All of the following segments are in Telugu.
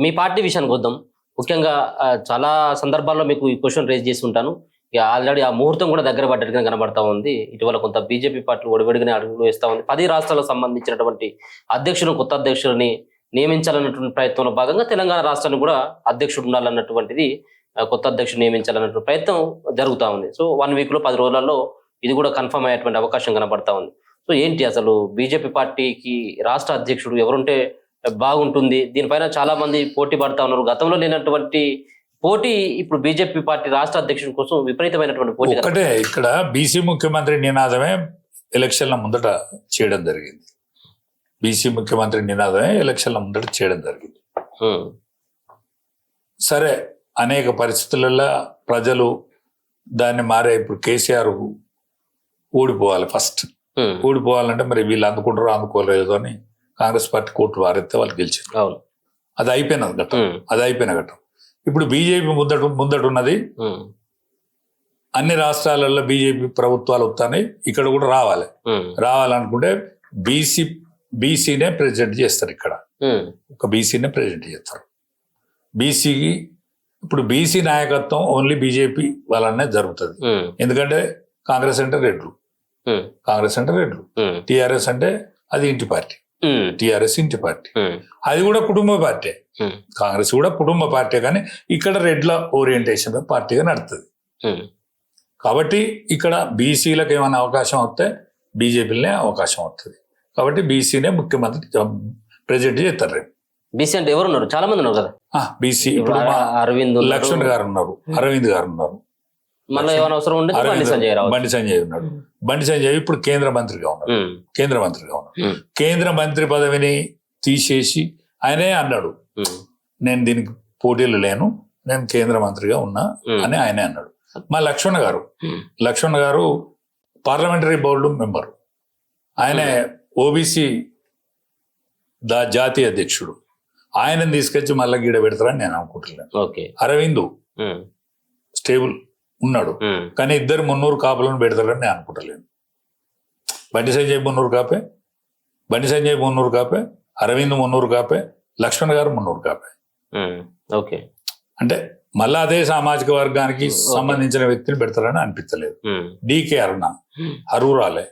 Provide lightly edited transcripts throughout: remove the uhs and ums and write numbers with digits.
మీ పార్టీ విషయానికి వద్దాం. ముఖ్యంగా చాలా సందర్భాల్లో మీకు ఈ క్వెషన్ రేజ్ చేసి ఉంటాను. ఇక ఆల్రెడీ ఆ ముహూర్తం కూడా దగ్గర పడ్డట్టుగా కనబడతా ఉంది. ఇటీవల కొంత బీజేపీ పార్టీ ఒడివడిగానే అడుగులు వేస్తా ఉంది. 10 రాష్ట్రాలకు సంబంధించినటువంటి కొత్త అధ్యక్షుడిని నియమించాలన్నటువంటి ప్రయత్నంలో భాగంగా తెలంగాణ రాష్ట్రానికి కూడా అధ్యక్షుడు ఉండాలన్నటువంటిది కొత్త అధ్యక్షుడు నియమించాలన్నటువంటి ప్రయత్నం జరుగుతూ ఉంది. సో 1 వీక్ లో 10 రోజులలో ఇది కూడా కన్ఫర్మ్ అయ్యేటువంటి అవకాశం కనబడతా ఉంది. సో ఏంటి అసలు బీజేపీ పార్టీకి రాష్ట్ర అధ్యక్షుడు ఎవరుంటే బాగుంటుంది? దీనిపైన చాలా మంది పోటీ పడతా ఉన్నారు. గతంలో లేనటువంటి పోటీ ఇప్పుడు బీజేపీ పార్టీ రాష్ట్ర అధ్యక్షుడి కోసం విపరీతమైనటువంటి పోటీ. ఒకటే ఇక్కడ బీసీ ముఖ్యమంత్రి నినాదమే ఎలక్షన్ల ముందట చేయడం జరిగింది. బీసీ ముఖ్యమంత్రి నినాదమే ఎలక్షన్ల ముందట చేయడం జరిగింది. సరే, అనేక పరిస్థితులలో ప్రజలు దాన్ని మారే. ఇప్పుడు కేసీఆర్ ఓడిపోవాలి, ఫస్ట్ ఓడిపోవాలంటే మరి వీళ్ళు అందుకుంటారో అందుకోలేదు అని కాంగ్రెస్ పార్టీ కోర్టు వారెత్తే వాళ్ళు గెలిచారు. అది అయిపోయిన ఘట్టం. ఇప్పుడు బీజేపీ ముందట ఉన్నది. అన్ని రాష్ట్రాలలో బీజేపీ ప్రభుత్వాలు వస్తున్నాయి, ఇక్కడ కూడా రావాలనుకుంటే బీసీనే ప్రెసిడెంట్ చేస్తారు. ఇక్కడ ఒక బీసీనే ప్రెసిడెంట్ చేస్తారు. బీసీకి ఇప్పుడు బీసీ నాయకత్వం ఓన్లీ బీజేపీ వల్లనే జరుగుతుంది. ఎందుకంటే కాంగ్రెస్ అంటే రెడ్లు, టీఆర్ఎస్ అంటే అది ఇంటి పార్టీ, టీఆర్ఎస్ ఇంటి పార్టీ, అది కూడా కుటుంబ పార్టీ. కాంగ్రెస్ కూడా కుటుంబ పార్టీ, కానీ ఇక్కడ రెడ్ల ఓరియంటేషన్ పార్టీగా నడుతుంది. కాబట్టి ఇక్కడ బీసీలకు ఏమైనా అవకాశం వస్తే బీజేపీలనే అవకాశం వస్తుంది. కాబట్టి బీసీనే ముఖ్యమంత్రి ప్రెసిడెంట్ చేస్తారు. రేపు బీసీ అంటే ఎవరు ఉన్నారు? చాలా మంది ఉన్నారు కదా. బీసీ ఇప్పుడు లక్ష్మణ్ గారు ఉన్నారు, అరవింద్ గారు ఉన్నారు, బండి సంజయ్ ఉన్నాడు. బండి సంజయ్ ఇప్పుడు కేంద్ర మంత్రిగా ఉన్నాడు. కేంద్ర మంత్రి పదవిని తీసేసి ఆయనే అన్నాడు, నేను దీనికి పోటీలు లేను, నేను కేంద్ర మంత్రిగా ఉన్నా అని ఆయనే అన్నాడు. మా లక్ష్మణ్ గారు పార్లమెంటరీ బోర్డు మెంబరు, ఆయనే ఓబీసీ జాతీయ అధ్యక్షుడు. ఆయనను తీసుకొచ్చి మళ్ళీ గీడ పెడతారని నేను అనుకుంటున్నాను. అరవింద్ స్టేబుల్ ఉన్నాడు, కానీ ఇద్దరు 300 కాపులను పెడతారని నేను అనుకుంటలేను. బండి సంజయ్ 300 కాపే, అరవింద్ 300 కాపే, లక్ష్మణ్ గారు 300 కాపే. అంటే మళ్ళా అదే సామాజిక వర్గానికి సంబంధించిన వ్యక్తిని పెడతారని అనిపించలేదు. డీకే అరుణ అరూరాలే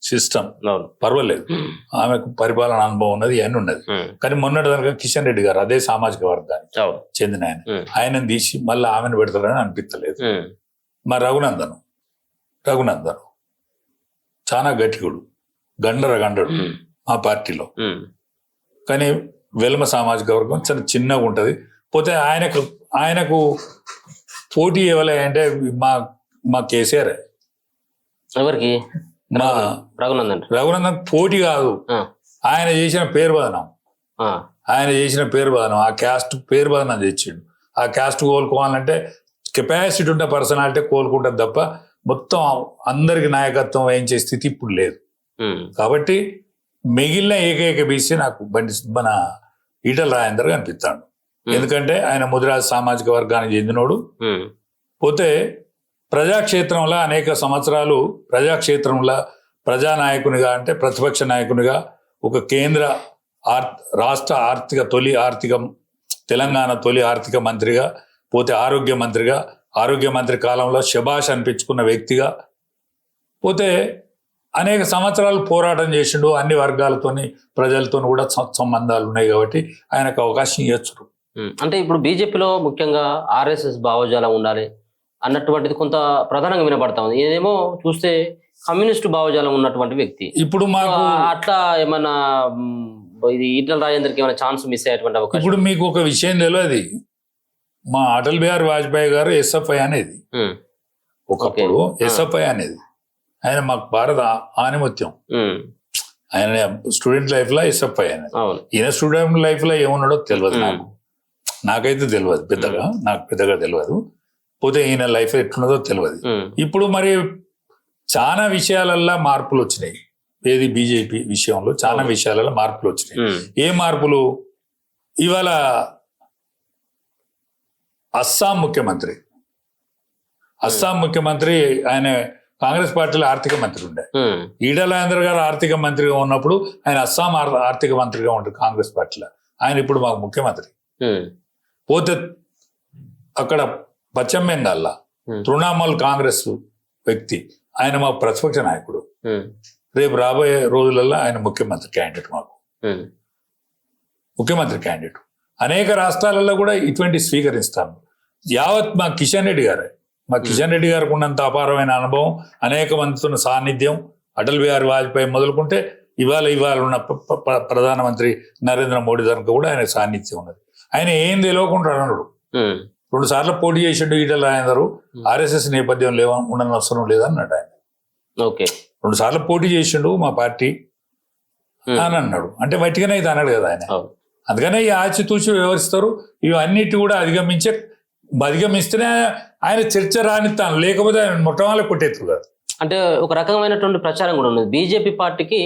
సిస్టమ్ పర్వాలేదు, ఆమెకు పరిపాలన అనుభవం ఉన్నది, ఇవన్నీ ఉన్నది. కానీ మొన్నటి దానిగా కిషన్ రెడ్డి గారు అదే సామాజిక వర్గానికి చెందిన ఆయనను తీసి మళ్ళీ ఆమెను పెడతారని అనిపించలేదు. మా రఘునందన్ చాలా గట్టికుడు, గండడు మా పార్టీలో, కానీ వెల్మ సామాజిక వర్గం చాలా చిన్నగా ఉంటది. పోతే ఆయనకు పోటీ ఇవ్వలే అంటే మా కేసీఆర్. ఎవరికి? రఘునందన్ పోటీ కాదు, ఆయన చేసిన పేరు బదనం, ఆ క్యాస్ట్ పేరు బదనం తెచ్చిండు. ఆ క్యాస్ట్ కోలుకోవాలంటే కెపాసిటీ ఉన్న పర్సనాలిటీ కోలుకుంటుంది తప్ప మొత్తం అందరికి నాయకత్వం వహించే స్థితి ఇప్పుడు లేదు. కాబట్టి మిగిలిన ఏకైక బీసీ నాకు మన ఈటల రాజేందర్ కనిపిస్తాడు. ఎందుకంటే ఆయన ముదిరాజ్ సామాజిక వర్గానికి చెందినోడు. పోతే ప్రజాక్షేత్రంలో అనేక సంవత్సరాలు ప్రజానాయకునిగా అంటే ప్రతిపక్ష నాయకునిగా, ఒక రాష్ట్ర తెలంగాణ తొలి ఆర్థిక మంత్రిగా, పోతే ఆరోగ్య మంత్రి కాలంలో శభాష్ అనిపించుకున్న వ్యక్తిగా, పోతే అనేక సంవత్సరాలు పోరాటం చేసిండు. అన్ని వర్గాలతోని ప్రజలతో కూడా సంబంధాలు ఉన్నాయి కాబట్టి ఆయనకు అవకాశం ఇవ్వచ్చు. అంటే ఇప్పుడు బీజేపీలో ముఖ్యంగా ఆర్ఎస్ఎస్ భావజాలం ఉండాలి అన్నటువంటిది కొంత ప్రధానంగా వినపడతా ఉంది. ఇదేమో చూస్తే కమ్యూనిస్టు భావజాలం ఉన్నటువంటి వ్యక్తి. ఇప్పుడు అట్లా ఏమన్నా ఇది ఈటల రాజేందర్కి ఏమైనా ఛాన్స్ మిస్ అయ్యేటువంటి అవకాశం? ఇప్పుడు మీకు ఒక విషయం తెలియదు, మా అటల్ బిహారీ వాజ్పేయి గారు ఎస్ఎఫ్ఐ అనేది, ఒకప్పుడు ఎస్ఎఫ్ఐ అనేది ఆయన మాకు భారత ఆనిమత్యం. ఆయన స్టూడెంట్ లైఫ్ లో ఎస్ఎఫ్ఐ అనేది. ఈయన స్టూడెంట్ లైఫ్ లో ఏమున్నాడో తెలియదు, నాకైతే తెలియదు, నాకు పెద్దగా తెలియదు. పోతే ఈయన లైఫ్ ఎట్లున్నదో తెలియదు. ఇప్పుడు మరి చాలా విషయాలల్లో మార్పులు వచ్చినాయి. ఏది బీజేపీ విషయంలో చాలా విషయాలలో మార్పులు వచ్చినాయి. ఏ మార్పులు? ఇవాళ అస్సాం ముఖ్యమంత్రి ఆయన కాంగ్రెస్ పార్టీలో ఆర్థిక మంత్రి ఉండే. ఈటల రాజేందర్ గారు ఆర్థిక మంత్రిగా ఉన్నప్పుడు ఆయన అస్సాం ఆర్థిక మంత్రిగా ఉంటారు కాంగ్రెస్ పార్టీలో. ఆయన ఇప్పుడు మాకు ముఖ్యమంత్రి. పోతే అక్కడ పశ్చిమ బెంగాల్లో తృణమూల్ కాంగ్రెస్ వ్యక్తి, ఆయన మా ప్రతిపక్ష నాయకుడు. రేపు రాబోయే రోజులలో ఆయన ముఖ్యమంత్రి క్యాండిడేట్, మాకు ముఖ్యమంత్రి క్యాండిడేట్. అనేక రాష్ట్రాలలో కూడా ఇటువంటి స్వీకరిస్తాను. యావత్ మా కిషన్ రెడ్డి గారే, మా కిషన్ రెడ్డి గారికి ఉన్నంత అపారమైన అనుభవం, అనేక మందితో సాన్నిధ్యం, అటల్ బిహారీ వాజ్పేయి మొదలుకుంటే ఇవాళ ఉన్న ప్రధానమంత్రి నరేంద్ర మోడీ దానికి కూడా ఆయన సాన్నిధ్యం ఉన్నది. ఆయన ఏం తెలియకుండా అన్నాడు. 2 సార్లు పోటీ చేసిండు ఈటల రాజేందర్, ఆర్ఎస్ఎస్ నేపథ్యం ఉండని అవసరం లేదన్నాడు ఆయన. 2 సార్లు పోటీ చేసిండు మా పార్టీ అని అన్నాడు. అంటే వట్టిగానే ఇది అన్నాడు కదా ఆయన. అందుకనే ఈ ఆచితూచి వ్యవహరిస్తారు. ఇవన్నిటి కూడా అధిగమిస్తేనే ఆయన చర్చ రానిస్తాను, లేకపోతే ఆయన మొట్టమొదటి కొట్టేత్తు కాదు. అంటే ఒక రకమైనటువంటి ప్రచారం కూడా ఉన్నది. బీజేపీ పార్టీకి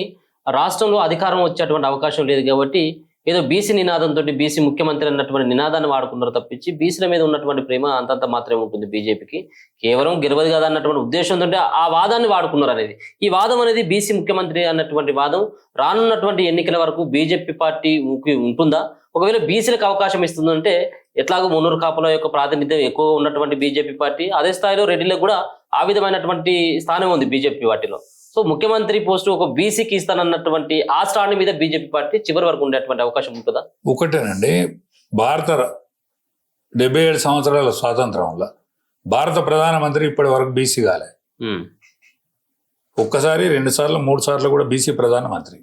రాష్ట్రంలో అధికారం వచ్చేటువంటి అవకాశం లేదు కాబట్టి ఏదో బీసీ నినాదంతో బీసీ ముఖ్యమంత్రి అన్నటువంటి నినాదాన్ని వాడుకున్నారు తప్పించి బీసీల మీద ఉన్నటువంటి ప్రేమ అంతంత మాత్రమే ఉంటుంది బీజేపీకి. కేవలం గెలవదు కదా అన్నటువంటి ఉద్దేశంతో ఆ వాదాన్ని వాడుకున్నారు అనేది. ఈ వాదం అనేది బీసీ ముఖ్యమంత్రి అన్నటువంటి వాదం రానున్నటువంటి ఎన్నికల వరకు బీజేపీ పార్టీ ఉంటుందా? ఒకవేళ బీసీలకు అవకాశం ఇస్తుందంటే ఎట్లాగో మున్నూరు కాపుల యొక్క ప్రాతినిధ్యం ఎక్కువ ఉన్నటువంటి బీజేపీ పార్టీ, అదే స్థాయిలో రెడ్డిలకు కూడా ఆ విధమైనటువంటి స్థానం ఉంది బీజేపీ పార్టీలో. సో ముఖ్యమంత్రి పోస్టు ఒక బీసీకి ఇస్తానన్నటువంటి ఆ స్థానం మీద బీజేపీ పార్టీ చివరి వరకు ఉండేటువంటి అవకాశం ఉంటుందా? ఒకటేనండి, భారత 77 సంవత్సరాల స్వాతంత్రం వల్ల భారత ప్రధానమంత్రి ఇప్పటి వరకు బీసీ కాలే. ఒక్కసారి 2 సార్లు 3 సార్లు కూడా బీసీ ప్రధానమంత్రి.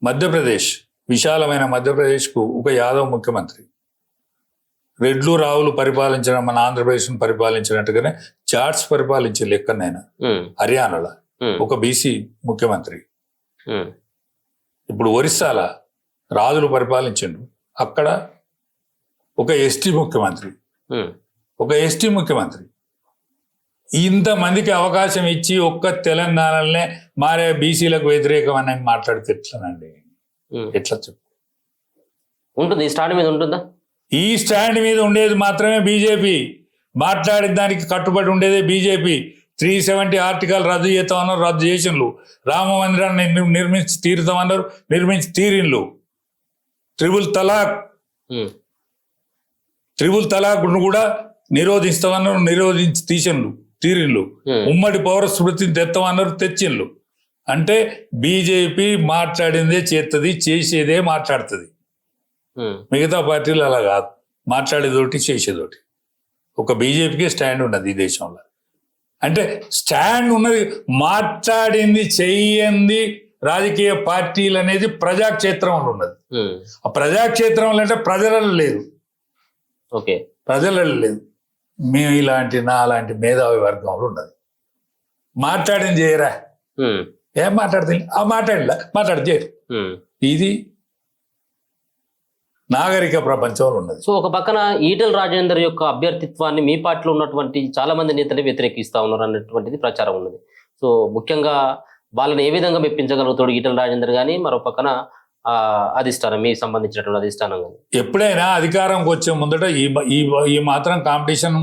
మధ్యప్రదేశ్, విశాలమైన మధ్యప్రదేశ్కు ఒక యాదవ్ ముఖ్యమంత్రి. రెడ్లు రావులు పరిపాలించిన మన ఆంధ్రప్రదేశ్ను పరిపాలించినట్టుగానే జాట్స్ పరిపాలించే లెక్కనైనా హర్యానాలో ఒక బీసీ ముఖ్యమంత్రి. ఇప్పుడు ఒరిస్సాల రాజులు పరిపాలించిండు, అక్కడ ఒక ఎస్టీ ముఖ్యమంత్రి, ఇంతమందికి అవకాశం ఇచ్చి ఒక్క తెలంగాణలోనే మారే బీసీలకు వ్యతిరేకం అని మాట్లాడితే ఎట్లనండి? ఎట్లా చెప్పు ఉంటుంది? ఈ స్టాండ్ మీద ఉంటుందా? ఈ స్టాండ్ మీద ఉండేది మాత్రమే బీజేపీ. మాట్లాడిన దానికి కట్టుబడి ఉండేదే బీజేపీ. 370 ఆర్టికల్ రద్దు చేస్తామన్నారు, రద్దు చేసిండ్లు. రామ మందిరాన్ని నిర్మించి తీరుతామన్నారు, నిర్మించి తీరిండ్లు. త్రిబుల్ తలాక్ కూడా నిరోధిస్తామన్నారు, నిరోధించి తీరిండ్లు. ఉమ్మడి పౌర స్మృతిని తెస్తామన్నారు, తెచ్చిండ్లు. అంటే బీజేపీ మాట్లాడిందే చేస్తుంది, చేసేదే మాట్లాడుతుంది. మిగతా పార్టీలు అలా కాదు, మాట్లాడేదోటి చేసేదోటి. ఒక బీజేపీకి స్టాండ్ ఉన్నది ఈ దేశంలో. అంటే స్టాండ్ ఉన్నది, మాట్లాడింది చెయ్యంది రాజకీయ పార్టీలు అనేది ప్రజాక్షేత్రంలో ఉన్నది. ఆ ప్రజాక్షేత్రంలో అంటే ప్రజలలో లేదు, ప్రజలలో లేదు. మేము ఇలాంటి నా అలాంటి మేధావి వర్గంలో ఉన్నది. మాట్లాడింది చేయరా, ఏం మాట్లాడుతుంది? ఆ మాట్లాడి చేయరు. ఇది నాగరిక ప్రపంచంలో ఉన్నది. సో ఒక పక్కన ఈటెల రాజేందర్ యొక్క అభ్యర్థిత్వాన్ని మీ పార్టీలో ఉన్నటువంటి చాలా మంది నేతలు వ్యతిరేకిస్తా ఉన్నారు అన్నటువంటిది ప్రచారం ఉన్నది. సో ముఖ్యంగా వాళ్ళని ఏ విధంగా మెప్పించగలుగుతాడు ఈటెల రాజేందర్ కానీ, మరో పక్కన అధిష్టానం, మీకు సంబంధించినటువంటి అధిష్టానం కానీ? ఎప్పుడైనా అధికారంకి వచ్చే ముందట ఈ మాత్రం కాంపిటీషన్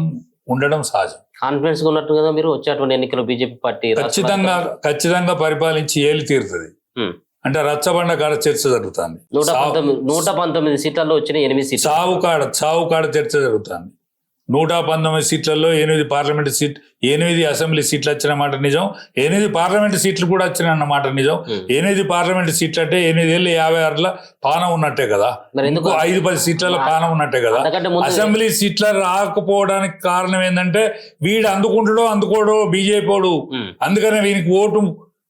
ఉండడం సహజం. కాన్ఫిడెన్స్ గా ఉన్నట్టు కదా మీరు వచ్చేటువంటి ఎన్నికలు బీజేపీ పార్టీ ఖచ్చితంగా పరిపాలించి ఏలి తీరుతుంది. అంటే రచ్చబండ కాడ చర్చ జరుగుతుంది. 119 సీట్లలో వచ్చిన 8 సీట్లు చావు కాడ చర్చ జరుగుతుంది. 119 సీట్లలో 8 పార్లమెంట్ సీట్, 8 అసెంబ్లీ సీట్లు వచ్చిన మాట నిజం. 8 పార్లమెంట్ సీట్లు కూడా వచ్చిన అన్నమాట నిజం. 8 పార్లమెంట్ సీట్లు అంటే 8 ఏళ్ళు 56 పానం ఉన్నట్టే కదా. 5-10 సీట్లలో పానం ఉన్నట్టే కదా. అసెంబ్లీ సీట్ల రాకపోవడానికి కారణం ఏంటంటే వీడు అందుకోడో బీజేపీ వాడు. అందుకనే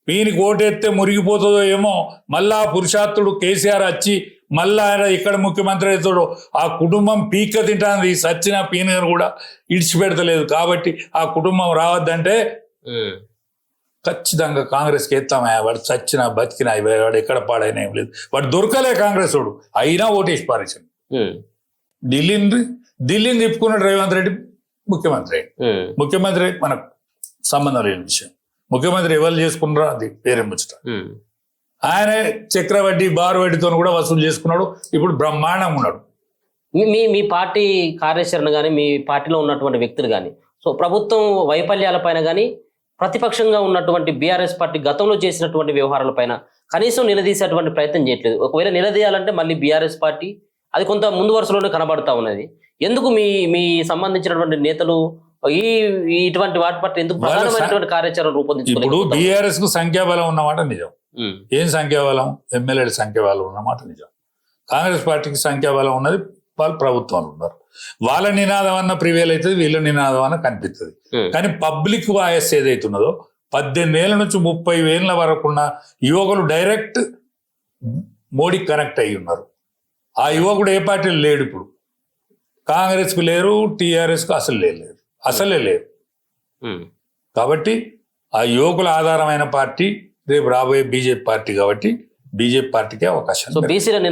వీనికి ఓటేస్తే మురిగిపోతుందో ఏమో, మళ్ళా పురుషార్థుడు కేసీఆర్ వచ్చి మళ్ళా ఆయన ఇక్కడ ముఖ్యమంత్రి అవుతాడు. ఆ కుటుంబం పీక్క తింటాంది, సచ్చిన పీనర్ కూడా ఇడిచిపెడతలేదు. కాబట్టి ఆ కుటుంబం రావద్దంటే ఖచ్చితంగా కాంగ్రెస్కి ఎత్తామయ్యా. వాడు చచ్చినా బతికినా వాడు ఎక్కడ పాడైనా ఏం లేదు. వాడు దొరకలే కాంగ్రెస్ వాడు, అయినా ఓటేసి పారేసాడు. ఢిల్లీని తిప్పుకున్నాడు రేవంత్ రెడ్డి ముఖ్యమంత్రి మనకు సంబంధం లేని విషయం. ముఖ్యమంత్రి ఎవరు చేసుకున్నారో అది వేరే ముచ్చట. ఆయన చక్రవడ్డీ బారు వడ్డీతో కూడా వసూలు చేసుకున్నాడు. ఇప్పుడు బ్రహ్మాండంగా ఉన్నాడు. మీ పార్టీ కార్యాచరణ కానీ, మీ పార్టీలో ఉన్నటువంటి వ్యక్తులు కానీ, సో ప్రభుత్వం వైఫల్యాలపైన కానీ, ప్రతిపక్షంగా ఉన్నటువంటి బీఆర్ఎస్ పార్టీ గతంలో చేసినటువంటి వ్యవహారాలపైన కనీసం నిలదీసేటువంటి ప్రయత్నం చేయట్లేదు. ఒకవేళ నిలదీయాలంటే మళ్ళీ బీఆర్ఎస్ పార్టీ అది కొంత ముందు వరుసలోనే కనబడతా ఉన్నది. ఎందుకు మీ మీ సంబంధించినటువంటి నేతలు ఈ ఇటువంటి వాటి పట్ల ఎందుకు ప్రధానమైనటువంటి కార్యాచరణ ఇప్పుడు రూపొందించుకోలేదు? బీఆర్ఎస్ కు సంఖ్యాబలం ఉన్నమాట నిజం. ఏం సంఖ్యాబలం? ఎమ్మెల్యేల సంఖ్యాబలం ఉన్నమాట నిజం. కాంగ్రెస్ పార్టీకి సంఖ్యాబలం ఉన్నది, వాళ్ళు ప్రభుత్వంలో ఉన్నారు. వాళ్ళ నినాదం అన్న ప్రివేల్ అవుతుంది, వీళ్ళ నినాదం అన్న కనిపిస్తుంది. కానీ పబ్లిక్ వాయస్ ఏదైతే ఉన్నదో 18 ఏళ్ళ నుంచి 30 ఏళ్ళ వరకు ఉన్న యువకులు డైరెక్ట్ మోడీకి కనెక్ట్ అయ్యి ఉన్నారు. ఆ యువకుడు ఏ పార్టీలో లేడు. ఇప్పుడు కాంగ్రెస్కు లేరు, టీఆర్ఎస్కు అసలే లేరు. కాబట్టి ఆ యువకుల ఆధారమైన పార్టీ రేపు రాబోయే బీజేపీ పార్టీ, కాబట్టి బీజేపీ పార్టీకే అవకాశం. సో బీసీల